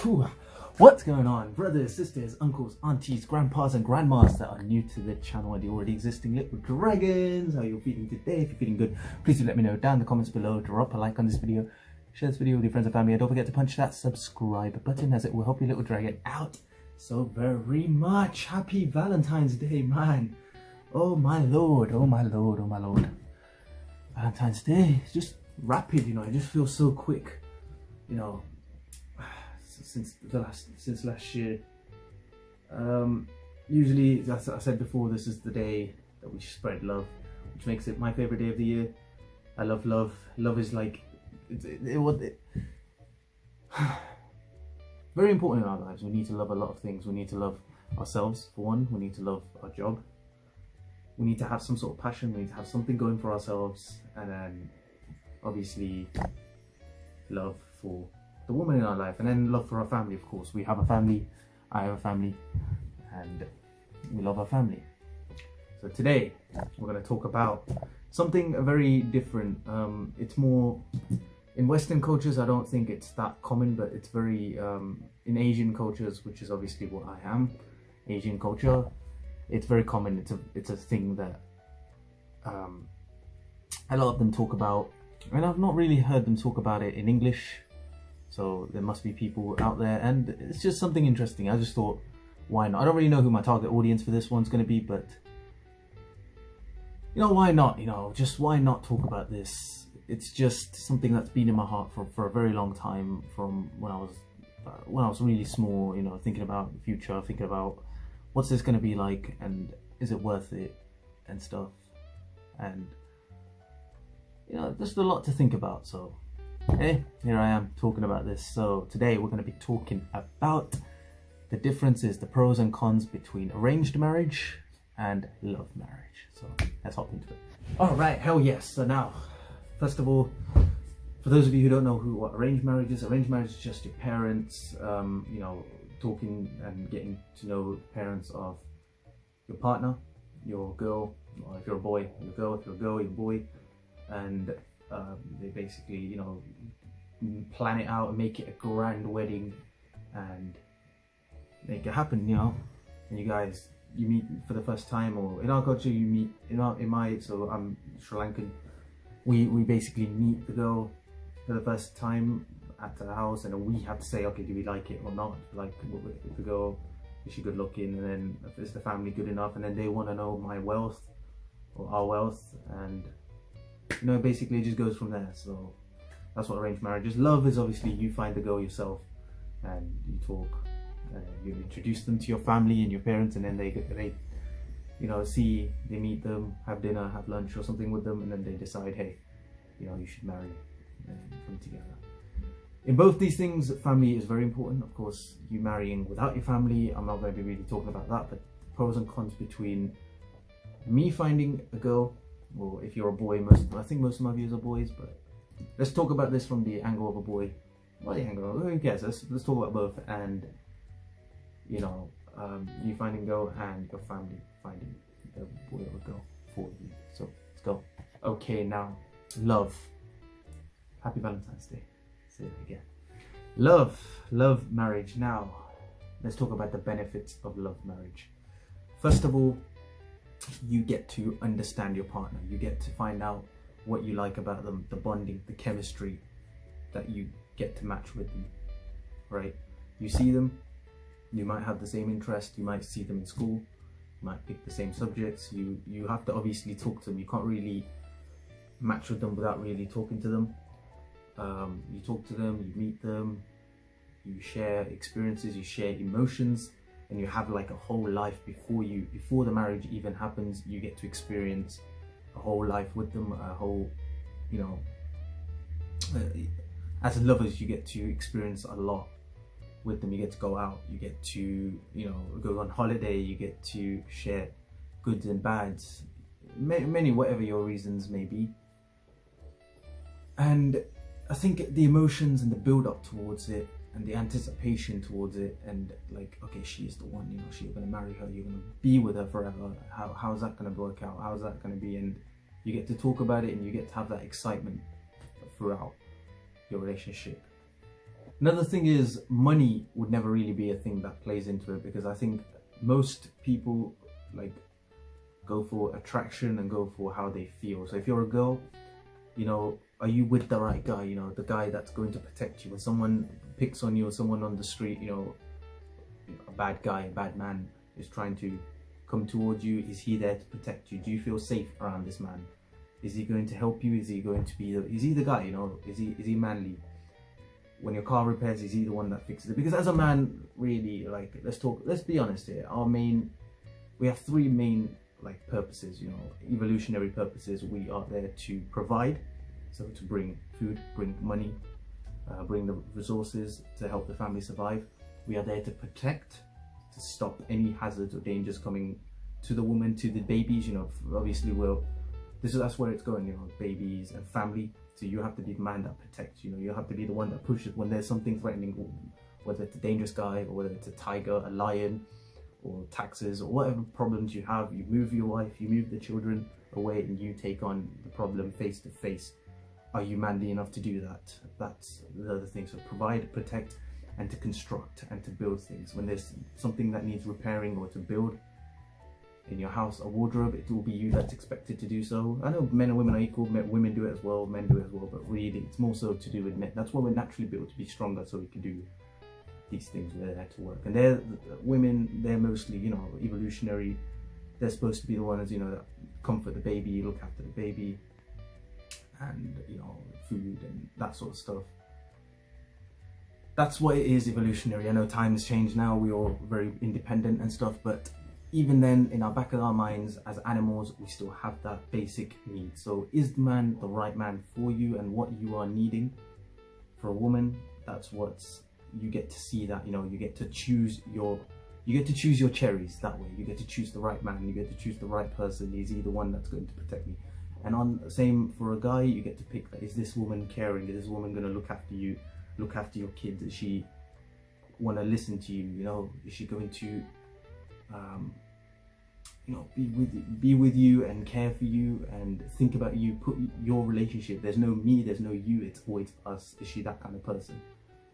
Whew. What's going on, brothers, sisters, uncles, aunties, grandpas, and grandmas that are new to the channel and the already existing little dragons? How you feeling today? If you're feeling good, please do let me know down in the comments below. Drop a like on this video, share this video with your friends and family, and don't forget to punch that subscribe button, as it will help your little dragon out so very much. Happy Valentine's Day, man. Oh my lord, oh my lord, oh my lord. Valentine's Day is just rapid, you know. It just feels so quick, you know. Since last year. Usually, as I said before, this is the day that we spread love, which makes it my favorite day of the year. I love love. Love is like very important in our lives. We need to love a lot of things. We need to love ourselves, for one. We need to love our job. We need to have some sort of passion. We need to have something going for ourselves, and then obviously love for the woman in our life, and then love for our family. Of course, we have a family, I have a family, and we love our family. So today we're going to talk about something very different. It's more in Western cultures. I don't think it's that common, but it's very in Asian cultures, which is obviously what I am, Asian culture. It's very common. It's a thing that a lot of them talk about, and I've not really heard them talk about it in English. So there must be people out there, and it's just something interesting. I just thought, why not? I don't really know who my target audience for this one's going to be, but you know, why not? You know, just why not talk about this? It's just something that's been in my heart for a very long time, from when I was really small. You know, thinking about the future, thinking about what's this going to be like, and is it worth it, and stuff. And you know, just a lot to think about. So hey, here I am talking about this. So today we're going to be talking about the differences, the pros and cons between arranged marriage and love marriage. So let's hop into it. All right, hell yes. So now, first of all, for those of you who don't know what arranged marriage is just your parents, you know, talking and getting to know parents of your partner, your girl, or if you're a boy, your girl, if you're a girl, your boy, and they basically, you know, plan it out and make it a grand wedding and make it happen, you know. And you guys, you meet for the first time, or in our culture, you meet so I'm Sri Lankan. We basically meet the girl for the first time at the house, and then we have to say, okay, do we like it or not? Like, the girl, is she good looking? And then is the family good enough? And then they want to know my wealth or our wealth, and you know, basically it just goes from there. So that's what arranged marriage is. Love is obviously you find the girl yourself, and you talk, you introduce them to your family and your parents, and then they you know, they meet them, have dinner, have lunch or something with them, and then they decide, hey, you know, you should marry and come together. In both these things, family is very important. Of course, you marrying without your family, I'm not going to be really talking about that, but pros and cons between me finding a girl, or if you're a boy, I think most of my viewers are boys, but let's talk about this from the angle of a boy. Well, the angle, who cares? Let's talk about both, and you know, you finding a girl and your family finding a boy or a girl for you. So let's go. Okay, now love. Happy Valentine's Day. Say it again. Love marriage. Now let's talk about the benefits of love marriage. First of all, you get to understand your partner. You get to find out what you like about them, the bonding, the chemistry that you get to match with them, right? You see them, you might have the same interest, you might see them in school, you might pick the same subjects. You have to obviously talk to them. You can't really match with them without really talking to them. You talk to them, you meet them, you share experiences, you share emotions, and you have like a whole life before the marriage even happens. You get to experience a whole life with them, a whole, you know, as lovers you get to experience a lot with them. You get to go out, you get to, you know, go on holiday, you get to share goods and bads, many whatever your reasons may be. And I think the emotions and the build up towards it, and the anticipation towards it, and like, okay, she is the one, you know, you're going to marry her, you're going to be with her forever. How's that going to work out? How's that going to be? And you get to talk about it, and you get to have that excitement throughout your relationship. Another thing is money would never really be a thing that plays into it, because I think most people like go for attraction and go for how they feel. So if you're a girl, you know, are you with the right guy? You know, the guy that's going to protect you when someone picks on you, or someone on the street, you know, a bad guy, a bad man is trying to come towards you. Is he there to protect you? Do you feel safe around this man? Is he going to help you? Is he going to be is he the guy, you know? Is he manly? When your car repairs, is he the one that fixes it? Because as a man, really, like, let's be honest here. We have three main like purposes, you know, evolutionary purposes. We are there to provide, so to bring food, bring money, bring the resources to help the family survive. We are there to protect, to stop any hazards or dangers coming to the woman, to the babies. You know, obviously, that's where it's going. You know, babies and family. So you have to be the man that protects. You know, you have to be the one that pushes when there's something threatening, whether it's a dangerous guy or whether it's a tiger, a lion, or taxes, or whatever problems you have. You move your wife, you move the children away, and you take on the problem face to face. Are you manly enough to do that? That's the other thing. So provide, protect, and to construct and to build things. When there's something that needs repairing or to build in your house, a wardrobe, it will be you that's expected to do so. I know men and women are equal, women do it as well, men do it as well, but really it's more so to do with men. That's why we're naturally built to be stronger, so we can do these things. We're there to work. And women, they're mostly, you know, evolutionary. They're supposed to be the ones, you know, that comfort the baby, look after the baby, and, you know, food and that sort of stuff. That's what it is, evolutionary. I know times change now, we're all very independent and stuff, but even then, in our back of our minds as animals, we still have that basic need. So is the man the right man for you and what you are needing? For a woman, that's what you get to see, that, you know, you get to choose your cherries that way. You get to choose the right man, you get to choose the right person. Is he the one that's going to protect me? And same for a guy, you get to pick that. Is this woman caring? Is this woman going to look after you, look after your kids? Does she want to listen to you? You know, is she going to you know, be with you and care for you and think about you, put your relationship. There's no me, there's no you, it's always us. Is she that kind of person?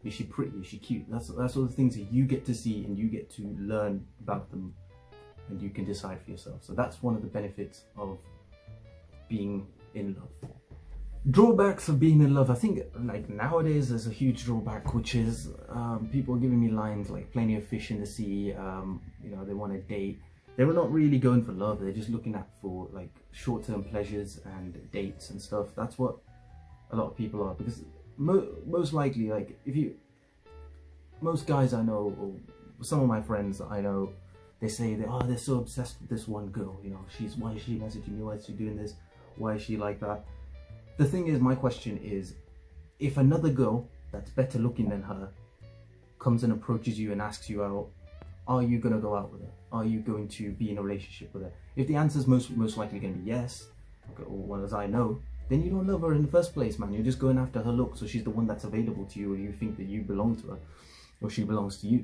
Is she pretty? Is she cute? That's all the things that you get to see and you get to learn about them, and you can decide for yourself. So that's one of the benefits of being in love. Drawbacks of being in love. I think like nowadays there's a huge drawback, which is people giving me lines like plenty of fish in the sea. You know, they want to date. They're not really going for love. They're just looking for like short-term pleasures and dates and stuff. That's what a lot of people are, because most likely, like, most guys I know, or some of my friends that I know, they say they're so obsessed with this one girl. You know, why is she messaging me? Why is she doing this? Why is she like that? The thing is, my question is, if another girl that's better looking than her comes and approaches you and asks you out, are you going to go out with her? Are you going to be in a relationship with her? If the answer is most likely going to be yes, or well as I know, then you don't love her in the first place, man. You're just going after her look, so she's the one that's available to you, or you think that you belong to her, or she belongs to you.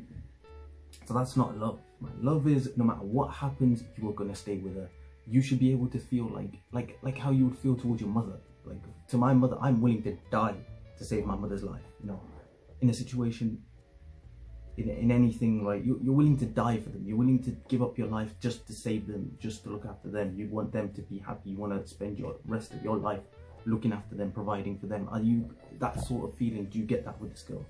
So that's not love, man. Love is, no matter what happens, you are going to stay with her. You should be able to feel like how you would feel towards your mother. Like, to my mother, I'm willing to die to save my mother's life. You know, in a situation, in anything, right? You're willing to die for them. You're willing to give up your life just to save them, just to look after them. You want them to be happy. You want to spend your rest of your life looking after them, providing for them. Are you that sort of feeling? Do you get that with this girl?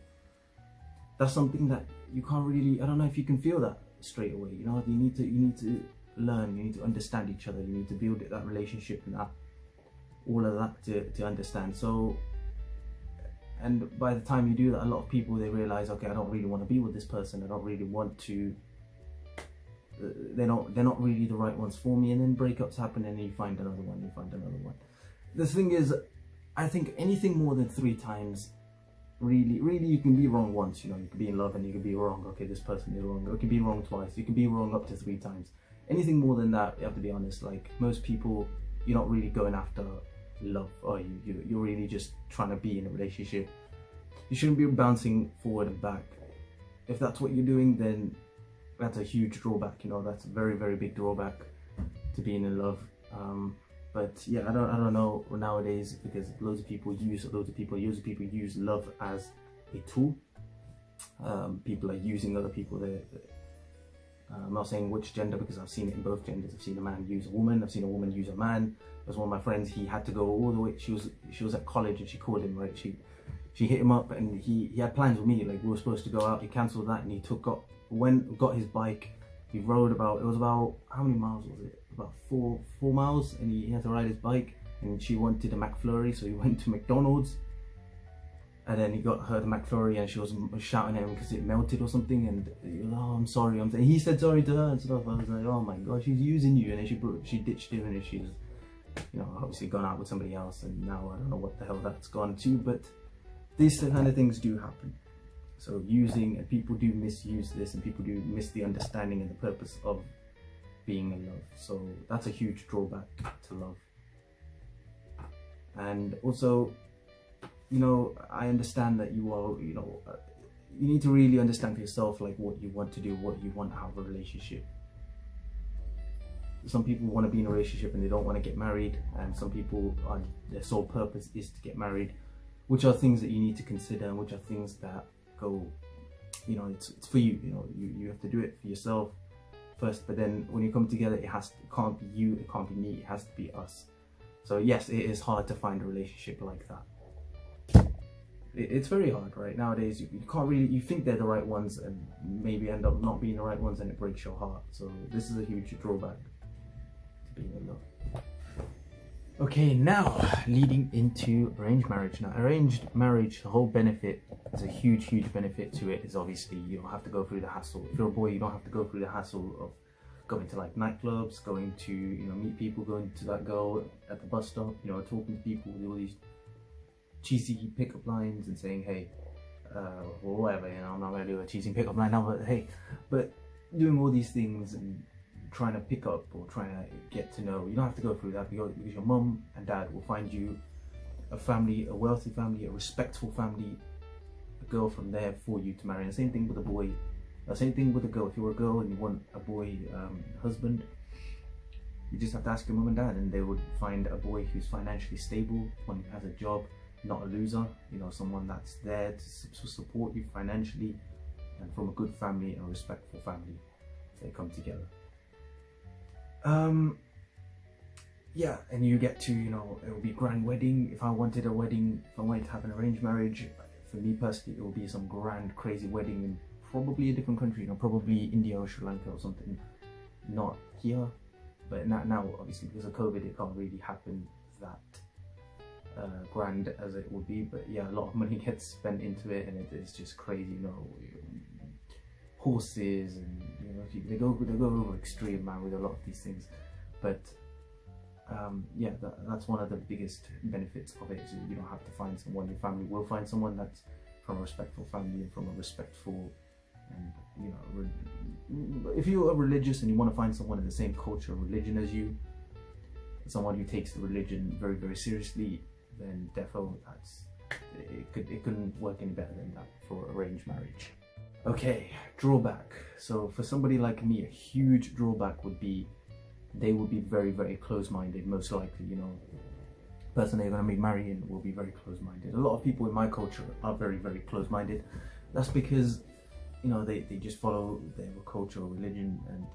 That's something that you can't really, I don't know if you can feel that straight away. You know, you need to learn, you need to understand each other, you need to build that relationship and that, all of that to understand. So, and by the time you do that, a lot of people, they realize, okay, I don't really want to be with this person. I don't really want to. They're not really the right ones for me. And then breakups happen, and you find another one. You find another one. The thing is, I think anything more than 3 times, really, you can be wrong once. You know, you can be in love and you can be wrong. Okay, this person is wrong. You can be wrong twice. You can be wrong up to 3 times. Anything more than that, you have to be honest. Like, most people, you're not really going after love, are you? You're really just trying to be in a relationship. You shouldn't be bouncing forward and back. If that's what you're doing, then that's a huge drawback. You know, that's a very, very big drawback to being in love. But yeah, I don't know nowadays, because loads of people use love as a tool. people are using other people. I'm not saying which gender because I've seen it in both genders. I've seen a man use a woman, I've seen a woman use a man. There's one of my friends, he had to go all the way, she was at college and she called him, right? She hit him up and he had plans with me, like we were supposed to go out, he cancelled that and he got his bike, he rode about, it was about, how many miles was it? About four miles, and he had to ride his bike, and she wanted a McFlurry, so he went to McDonald's. And then he got her the McFlurry and she was shouting at him because it melted or something, and he was, oh, I'm sorry. He said sorry to her and stuff. I was like, oh my god, she's using you. And then she ditched him, and she's, you know, obviously gone out with somebody else, and now I don't know what the hell that's gone to, but these kind of things do happen. So using, and people do misuse this, and people do miss the understanding and the purpose of being in love. So that's a huge drawback to love. And also, you know, I understand that you are, you know, you need to really understand for yourself, like what you want to do, what you want out of a relationship. Some people want to be in a relationship and they don't want to get married, and some people their sole purpose is to get married, which are things that you need to consider, and which are things that go, you know, it's for you. You know, you have to do it for yourself first, but then when you come together, it can't be you, it can't be me, it has to be us. So yes, it is hard to find a relationship like that. It's very hard, right? Nowadays, you can't really, you think they're the right ones and maybe end up not being the right ones, and it breaks your heart. So this is a huge drawback to being in love. Okay, now leading into arranged marriage. Now, arranged marriage, the whole benefit, there's a huge benefit to it, is obviously you don't have to go through the hassle. If you're a boy, you don't have to go through the hassle of going to like nightclubs, going to, you know, meet people, going to that girl at the bus stop, you know, talking to people with all these cheesy pickup lines and saying, hey, or whatever, you know, I'm not going to do a cheesy pickup line now, but hey, but doing all these things and trying to pick up or trying to get to know, you don't have to go through that, because your mum and dad will find you a family, a wealthy family, a respectful family, a girl from there for you to marry. And the same thing with a boy, the same thing with a girl. If you're a girl and you want a boy husband, you just have to ask your mum and dad, and they would find a boy who's financially stable, one who has a job, not a loser, you know, someone that's there to support you financially, and from a good family and a respectful family. They come together. Yeah, and you get to, you know, it will be a grand wedding. If I wanted a wedding, if I wanted to have an arranged marriage, for me personally, it will be some grand, crazy wedding in probably a different country, you know, probably India or Sri Lanka or something, not here. But now obviously because of COVID, it can't really happen that grand as it would be. But yeah, a lot of money gets spent into it, and it's just crazy, you know, horses, and you know, they go over extreme, man, with a lot of these things. But yeah, that's one of the biggest benefits of it, is you don't have to find someone. Your family will find someone that's from a respectful family and from a respectful, and you know, if you're religious and you want to find someone in the same culture or religion as you, someone who takes the religion very, very seriously, then defo it couldn't work any better than that for arranged marriage. Okay, drawback. So for somebody like me, a huge drawback would be they will be very, very close-minded, most likely. You know, the person they're going to be marrying will be very close-minded. A lot of people in my culture are very, very close-minded. That's because, you know, they just follow their culture or religion, and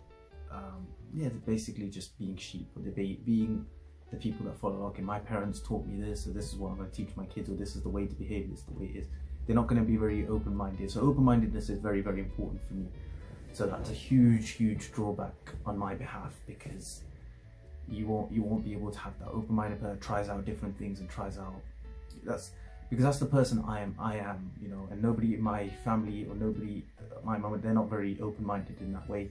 yeah, they're basically just being sheep, or they're being the people that follow, okay, my parents taught me this, so this is what I'm going to teach my kids, or this is the way to behave, this is the way it is. They're not going to be very open-minded. So open-mindedness is very, very important for me. So that's a huge drawback on my behalf, because you won't be able to have that open-minded person that tries out different things and tries out, because that's the person I am, you know, and nobody in my family or nobody, my mom, they're not very open-minded in that way.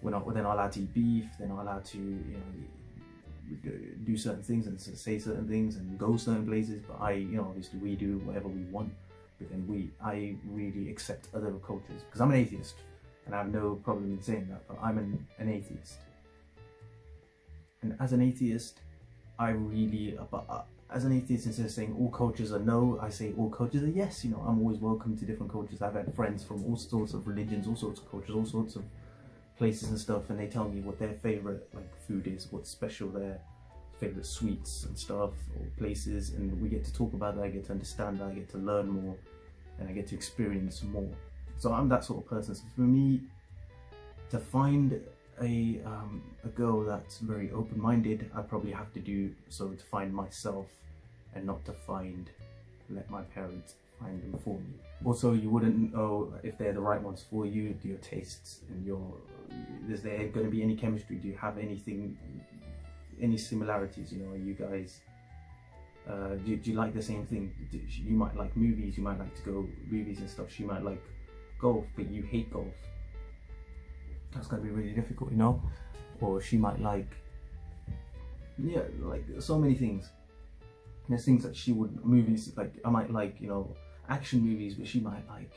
They're not allowed to eat beef, they're not allowed to, you know, do certain things and say certain things and go certain places, but you know, obviously we do whatever we want, but then I really accept other cultures, because I'm an atheist, and I have no problem in saying that, but I'm an atheist. And as an atheist, as an atheist, instead of saying all cultures are no, I say all cultures are yes. You know, I'm always welcome to different cultures. I've had friends from all sorts of religions, all sorts of cultures, all sorts of places and stuff, and they tell me what their favorite food is, what's special, their favorite sweets and stuff, or places, and we get to talk about that. I get to understand that, I get to learn more, and I get to experience more. So I'm that sort of person. So for me, to find a girl that's very open-minded, I probably have to do so to find myself, and not to let my parents find them for me. Also, you wouldn't know if they're the right ones for you, your tastes, and is there going to be any chemistry? Do you have any similarities? You know, are you guys, do you like the same thing? You might like movies, you might like to go movies and stuff. She might like golf, but you hate golf. That's going to be really difficult, you know? Or she might like, yeah, like so many things. There's things that she would, movies, like I might like, you know, action movies, but she might like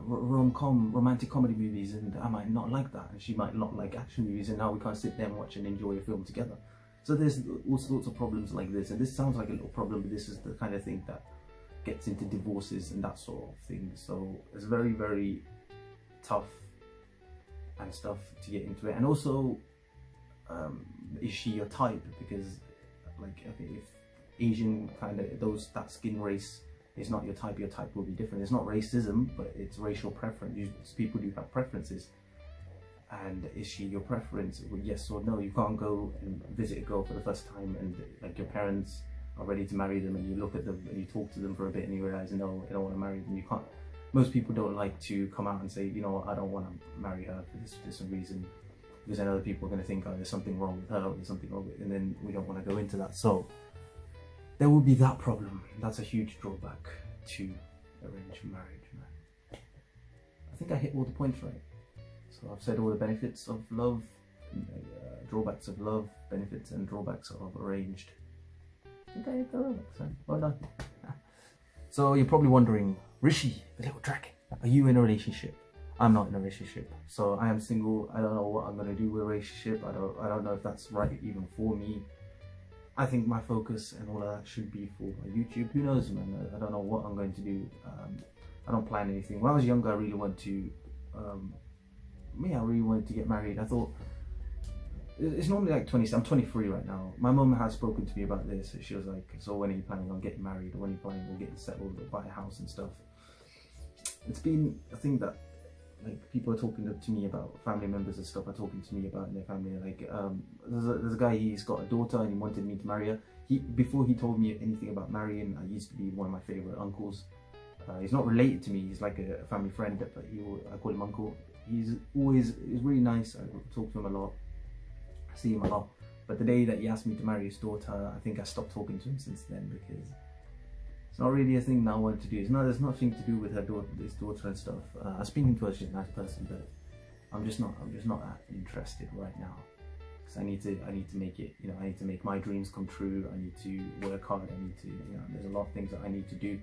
romantic comedy movies, and I might not like that, and she might not like action movies, and now we can't sit there and watch and enjoy a film together. So there's all sorts of problems like this, and this sounds like a little problem, but this is the kind of thing that gets into divorces and that sort of thing. So it's very, very tough and stuff to get into it. And also, is she your type? Because like, okay, if Asian kind of that skin race is not your type will be different. It's not racism, but it's racial preference. People do have preferences. And is she your preference? Well, yes or no. You can't go and visit a girl for the first time and like your parents are ready to marry them, and you look at them and you talk to them for a bit and you realize, no, I don't want to marry them. You can't. Most people don't like to come out and say, you know, I don't want to marry her for this reason, because then other people are going to think, oh, there's something wrong with her, or there's something wrong with, and then we don't want to go into that. So there will be that problem. That's a huge drawback to arranged marriage, man. I think I hit all the points right. So I've said all the benefits of love, drawbacks of love, benefits and drawbacks of arranged. I think I hit the drawbacks, so well done. So you're probably wondering, Rishi, the little dragon, are you in a relationship? I'm not in a relationship. So I am single. I don't know what I'm gonna do with a relationship. I don't know if that's right even for me. I think my focus and all of that should be for my YouTube. Who knows, man? I don't know what I'm going to do. I don't plan anything. When I was younger, I really wanted to get married. I thought, it's normally like 20, I'm 23 right now. My mum has spoken to me about this. She was like, so when are you planning on getting married? Or when are you planning on getting settled or buy a house and stuff? It's been a thing that like people are talking to me about, family members and stuff are talking to me about in their family. Like there's a guy, he's got a daughter and he wanted me to marry her. Before he told me anything about marrying, I used to be one of my favorite uncles. He's not related to me, he's like a family friend, but I call him uncle. He's really nice. I talk to him a lot, I see him a lot. But the day that he asked me to marry his daughter, I think I stopped talking to him since then, because it's not really a thing that I want to do. There's nothing to do with his daughter and stuff. I was speaking to her, she's a nice person, but I'm just not that interested right now. Because I need to make it, you know, I need to make my dreams come true. I need to work hard. I need to, you know, there's a lot of things that I need to do.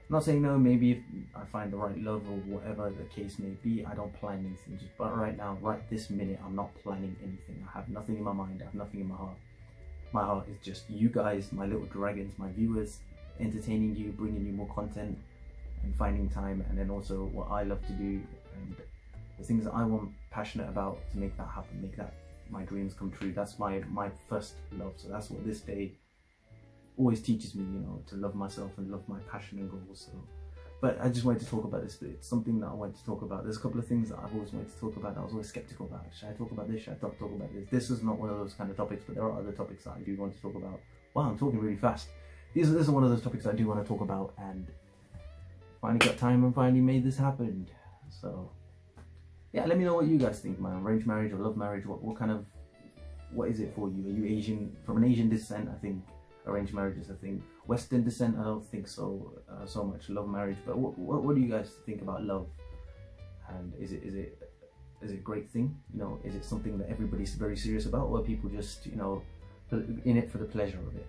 I'm not saying no, maybe if I find the right love or whatever the case may be, I don't plan anything. But right now, right this minute, I'm not planning anything. I have nothing in my mind, I have nothing in my heart. My heart is just you guys, my little dragons, my viewers, entertaining you, bringing you more content and finding time, and then also what I love to do and the things that I want, passionate about, to make that happen, make that my dreams come true. That's my first love. So that's what this day always teaches me, you know, to love myself and love my passion and goals. So, but I just wanted to talk about this. It's something that I wanted to talk about. There's a couple of things that I've always wanted to talk about that I was always skeptical about. Should I talk about this? Should I talk about this? This is not one of those kind of topics, but there are other topics that I do want to talk about. Wow, I'm talking really fast. This is one of those topics I do want to talk about, and finally got time and finally made this happen. So yeah, let me know what you guys think, man. Arranged marriage or love marriage? What is it for you? Are you Asian, from an Asian descent? I think arranged marriage is a thing. Western descent, I don't think so much. Love marriage, but what do you guys think about love? And is it a great thing? You know, is it something that everybody's very serious about, or are people just, you know, in it for the pleasure of it?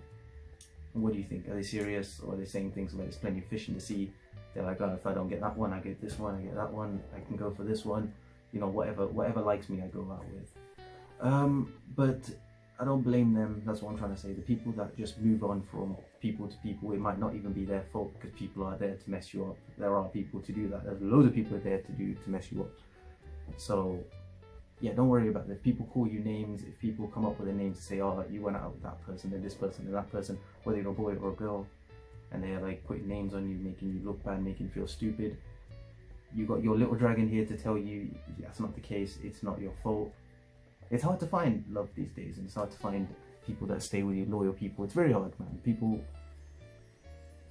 What do you think? Are they serious, or are they saying things like there's plenty of fish in the sea? They're like, oh, if I don't get that one, I get this one, I get that one, I can go for this one. You know, whatever likes me, I go out with. But I don't blame them. That's what I'm trying to say. The people that just move on from people to people, it might not even be their fault, because people are there to mess you up. There are people to do that. There's loads of people there to mess you up. So yeah, don't worry about it. If people call you names, if people come up with a name to say, oh, you went out with that person and this person and that person, whether you're a boy or a girl, and they're like putting names on you, making you look bad, making you feel stupid. You got your little dragon here to tell you that's not the case, it's not your fault. It's hard to find love these days, and it's hard to find people that stay with you, loyal people. It's very hard, man.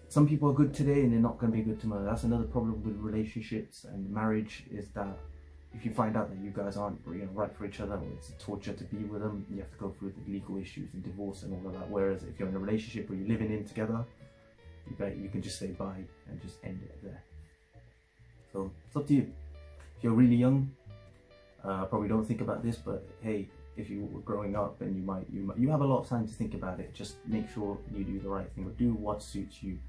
Some people are good today and they're not going to be good tomorrow. That's another problem with relationships and marriage, is that if you find out that you guys aren't right for each other, or it's a torture to be with them, you have to go through the legal issues and divorce and all of that. Whereas if you're in a relationship where you're living in together, you can just say bye and just end it there. So it's up to you. If you're really young, probably don't think about this, but hey, if you were growing up and you have a lot of time to think about it, just make sure you do the right thing, or do what suits you.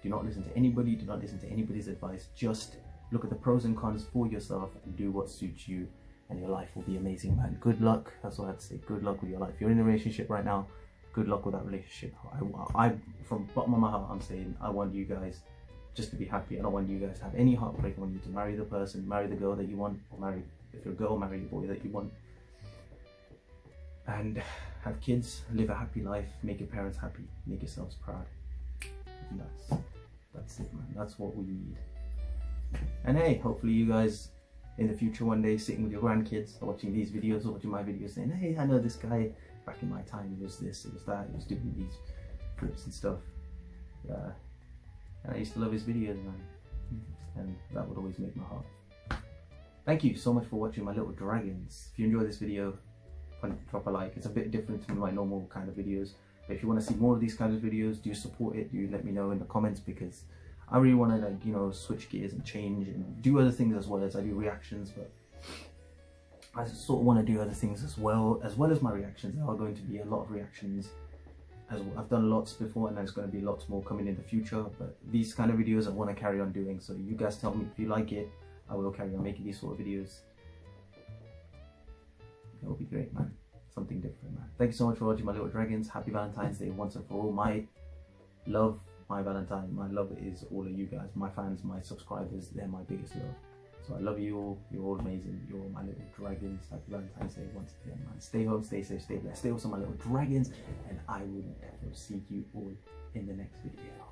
Do not listen to anybody, do not listen to anybody's advice. Just look at the pros and cons for yourself and do what suits you, and your life will be amazing, man. Good luck. That's what I'd say. Good luck with your life. If you're in a relationship right now, good luck with that relationship. I from the bottom of my heart, I'm saying I want you guys just to be happy. I don't want you guys to have any heartbreak. I want you to marry the person, marry the girl that you want, or marry, if you're a girl, marry the boy that you want, and have kids, live a happy life, make your parents happy, make yourselves proud. And that's it, man. That's what we need. And hey, hopefully you guys in the future one day sitting with your grandkids or watching these videos or watching my videos saying, hey, I know this guy back in my time, it was this, it was that, he was doing these flips and stuff. And I used to love his videos, man. And that would always make my heart. Thank you so much for watching my little dragons. If you enjoyed this video, drop a like. It's a bit different from my normal kind of videos. But if you want to see more of these kinds of videos, do support it. Do let me know in the comments, because I really want to, like, switch gears and change and do other things as well as I do reactions. But I sort of want to do other things as well as my reactions. There are going to be a lot of reactions. As well. I've done lots before, and there's going to be lots more coming in the future. But these kind of videos I want to carry on doing. So you guys tell me if you like it. I will carry on making these sort of videos. It will be great, man. Something different, man. Thank you so much for watching my little dragons. Happy Valentine's Day once and for all. My love, my Valentine, my love is all of you guys, my fans, my subscribers. They're my biggest love. So I love you all. You're all amazing. You're all my little dragons. Happy Valentine's Day once again, man. Stay home, stay safe, stay blessed. Stay awesome, my little dragons. And I will see you all in the next video.